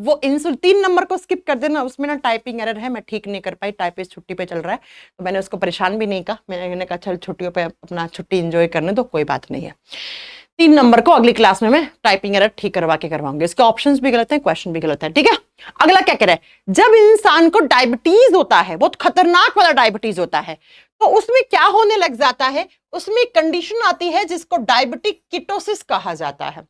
वो insulin 3 number को skip कर देना, उसमें ना टाइपिंग एरर है, मैं ठीक नहीं कर पाई, टाइपिस्ट छुट्टी पे चल रहा है, तो मैंने उसको परेशान भी नहीं कहा, मैंने कहा चल छुट्टियों पे अपना छुट्टी एंजॉय करने दो, कोई बात नहीं है। 3 नंबर को अगली क्लास में मैं टाइपिंग एरर ठीक करवा के करवाऊंगी। इसके ऑप्शंस भी गलत है, क्वेश्चन भी गलत है, ठीक है। अगला क्या कह रहा है, जब इंसान को डायबिटीज होता है, बहुत खतरनाक वाला डायबिटीज होता है, तो उसमें क्या होने लग जाता है, उसमें कंडीशन आती है जिसको डायबिटिक कीटोसिस कहा जाता है।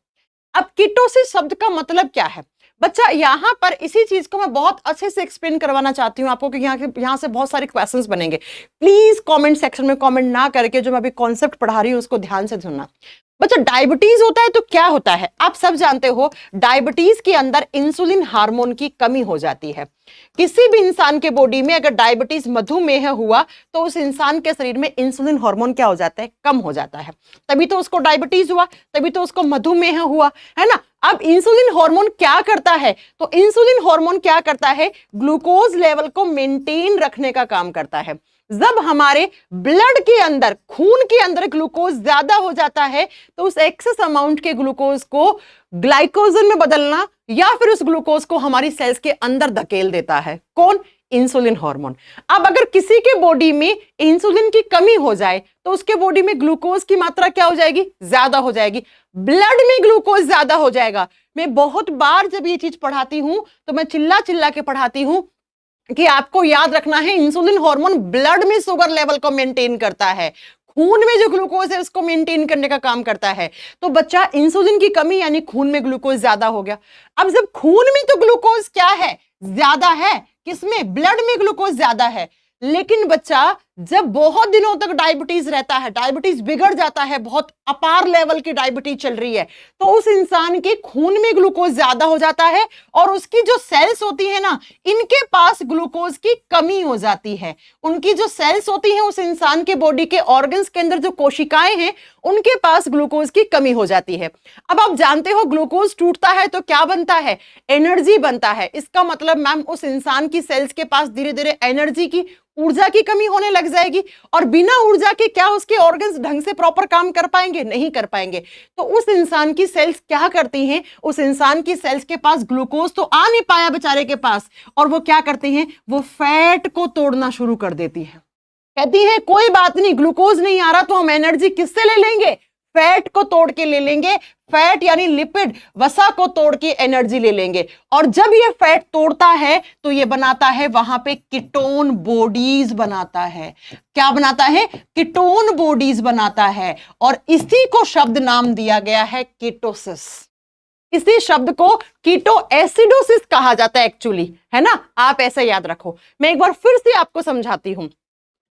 अब कीटोसिस शब्द का मतलब क्या है बच्चा, यहां पर इसी चीज को मैं बहुत अच्छे से एक्सप्लेन करवाना चाहती हूं आपको, क्योंकि यहां से बहुत सारे क्वेश्चंस बनेंगे। प्लीज कमेंट सेक्शन में कमेंट ना करके जो मैं अभी कॉन्सेप्ट पढ़ा रही हूं उसको ध्यान से सुनना। बच्चा डायबिटीज होता है तो क्या होता है, आप सब जानते हो, डायबिटीज के अंदर इंसुलिन हार्मोन की कमी हो जाती है। किसी भी इंसान के बॉडी में अगर डायबिटीज मधुमेह हुआ तो उस इंसान के शरीर में इंसुलिन हार्मोन क्या हो जाता है, कम हो जाता है, तभी तो उसको डायबिटीज हुआ, तभी तो उसको मधुमेह हुआ, है ना। अब इंसुलिन हार्मोन क्या करता है, तो इंसुलिन हार्मोन क्या करता है, ग्लूकोज लेवल को मेंटेन रखने का काम करता है। जब हमारे ब्लड के अंदर, खून के अंदर ग्लूकोज ज्यादा हो जाता है तो उस एक्सेस अमाउंट के ग्लूकोज को ग्लाइकोजन में बदलना या फिर उस ग्लूकोज को हमारी सेल्स के अंदर धकेल देता है कौन, इंसुलिन हार्मोन। अब अगर किसी के बॉडी में इंसुलिन की कमी हो जाए तो उसके बॉडी में ग्लूकोज की मात्रा क्या हो जाएगी, ज्यादा हो जाएगी, ब्लड में ग्लूकोज ज्यादा हो जाएगा। मैं बहुत बार जब ये चीज पढ़ाती हूं तो मैं चिल्ला चिल्ला के पढ़ाती हूं कि आपको याद रखना है, इंसुलिन हार्मोन ब्लड में शुगर लेवल को मेंटेन करता है, खून में जो ग्लूकोज है उसको मेंटेन करने का काम करता है। तो बच्चा इंसुलिन की कमी यानी खून में ग्लूकोज ज्यादा हो गया। अब जब खून में तो ग्लूकोज क्या है, ज्यादा है, किसमें, ब्लड में ग्लूकोज ज्यादा है, लेकिन बच्चा जब बहुत दिनों तक डायबिटीज रहता है, डायबिटीज बिगड़ जाता है, बहुत अपार लेवल की डायबिटीज चल रही है, तो उस इंसान के खून में ग्लूकोज ज्यादा हो जाता है और उसकी जो सेल्स होती है ना, इनके पास ग्लूकोज की कमी हो जाती है। उनकी जो सेल्स होती हैं, उस इंसान के बॉडी के ऑर्गन्स के अंदर जो कोशिकाएं हैं, उनके पास ग्लूकोज की कमी हो जाती है। अब आप जानते हो ग्लूकोज टूटता है तो क्या बनता है, एनर्जी बनता है। इसका मतलब मैम उस इंसान की सेल्स के पास धीरे धीरे एनर्जी की, ऊर्जा की कमी होने लग जाएगी, और बिना ऊर्जा के क्या उसके ऑर्गन्स ढंग से प्रॉपर काम कर पाएंगे, नहीं कर पाएंगे। तो उस इंसान की सेल्स क्या करती हैं, उस इंसान की सेल्स के पास ग्लूकोज तो आ नहीं पाया बेचारे के पास, और वो क्या करती हैं, वो फैट को तोड़ना शुरू कर देती है। कहती है कोई बात नहीं, ग्लूकोज नहीं आ रहा तो हम एनर्जी किससे ले लेंगे, फैट को तोड़ के ले लेंगे, फैट यानी लिपिड, वसा को तोड़ के एनर्जी ले लेंगे। और जब ये फैट तोड़ता है तो ये बनाता है वहां पे कीटोन बॉडीज बनाता है। क्या बनाता है, कीटोन बॉडीज बनाता है, और इसी को शब्द नाम दिया गया है कीटोसिस। इसी शब्द को कीटो एसिडोसिस कहा जाता है एक्चुअली, है ना। आप ऐसे याद रखो, मैं एक बार फिर से आपको समझाती हूं,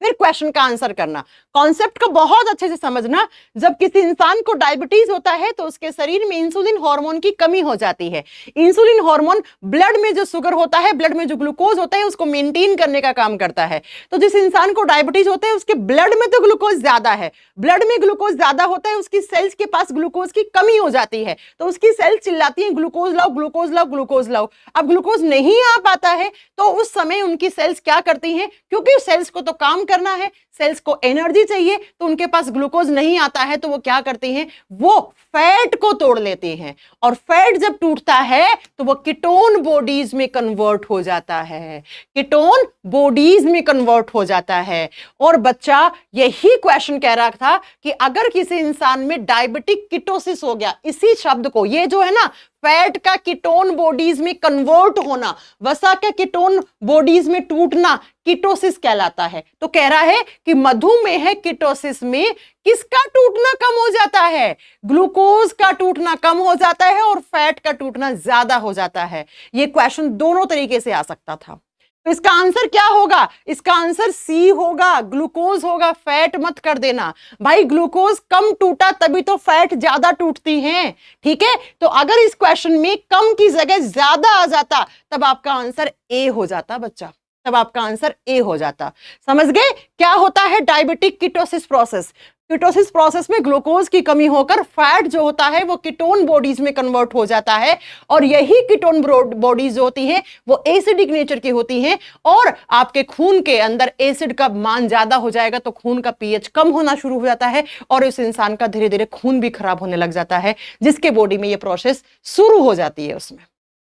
फिर क्वेश्चन का आंसर करना, कॉन्सेप्ट को बहुत अच्छे से समझना। जब किसी इंसान को डायबिटीज होता है तो उसके शरीर में इंसुलिन हार्मोन की कमी हो जाती है। इंसुलिन हार्मोन ब्लड में जो शुगर होता है, ब्लड में जो ग्लूकोज होता है, उसको मेंटेन करने का काम करता है। तो जिस इंसान को डायबिटीज होता है उसके ब्लड में तो ग्लूकोज ज्यादा है, ब्लड में ग्लूकोज ज्यादा होता है, उसकी सेल्स के पास ग्लूकोज की कमी हो जाती है, तो उसकी सेल्स चिल्लाती है ग्लूकोज लाओ, ग्लूकोज लाओ, ग्लूकोज लाओ। अब ग्लूकोज नहीं आ पाता है तो उस समय उनकी सेल्स क्या करती हैं, क्योंकि सेल्स को तो काम करना है, सेल्स को एनर्जी चाहिए, तो उनके पास ग्लूकोज नहीं आता है, तो वो क्या करती हैं, वो फैट को तोड़ लेते हैं, और फैट जब टूटता है तो वो कीटोन बॉडीज में कन्वर्ट हो जाता है, कीटोन बॉडीज में कन्वर्ट हो जाता है। और बच्चा यही क्वेश्चन कह रहा था कि अगर किसी इंसान में डायबिटिक कीटोसिस हो गया, इसी शब्द को, ये जो है ना, फैट का कीटोन बॉडीज में कन्वर्ट होना, वसा के कीटोन बॉडीज में टूटना कीटोसिस कहलाता है। तो कह रहा है कि मधुमेह कीटोसिस में किसका टूटना कम हो जाता है, ग्लूकोज का टूटना कम हो जाता है और फैट का टूटना ज्यादा हो जाता है। यह क्वेश्चन दोनों तरीके से आ सकता था। तो इसका आंसर क्या होगा, इसका आंसर सी होगा, ग्लूकोज होगा, फैट मत कर देना भाई। ग्लूकोज कम टूटा तभी तो फैट ज्यादा टूटती हैं, ठीक है। तो अगर इस क्वेश्चन में कम की जगह ज्यादा आ जाता तब आपका आंसर ए हो जाता बच्चा, तब आपका आंसर ए हो जाता। समझ गए क्या होता है diabetic ketosis process. Ketosis process में ग्लूकोज की कमी होकर फैट जो होता है वो कीटोन बॉडीज में कन्वर्ट हो जाता है, और यही कीटोन बॉडीज जो होती हैं वो एसिडिक नेचर की होती हैं, और आपके खून के अंदर एसिड का मान ज्यादा हो जाएगा तो खून का पीएच कम होना शुरू हो जाता है, और उस इंसान का धीरे धीरे खून भी खराब होने लग जाता है, जिसके बॉडी में ये प्रोसेस शुरू हो जाती है उसमें।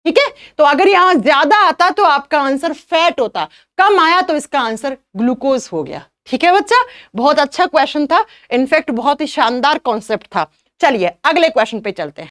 ठीक है, तो अगर यहां ज्यादा आता तो आपका आंसर फैट होता, कम आया तो इसका आंसर ग्लूकोज हो गया। ठीक है बच्चा, बहुत अच्छा क्वेश्चन था, इनफैक्ट बहुत ही शानदार कॉन्सेप्ट था। चलिए अगले क्वेश्चन पे चलते हैं।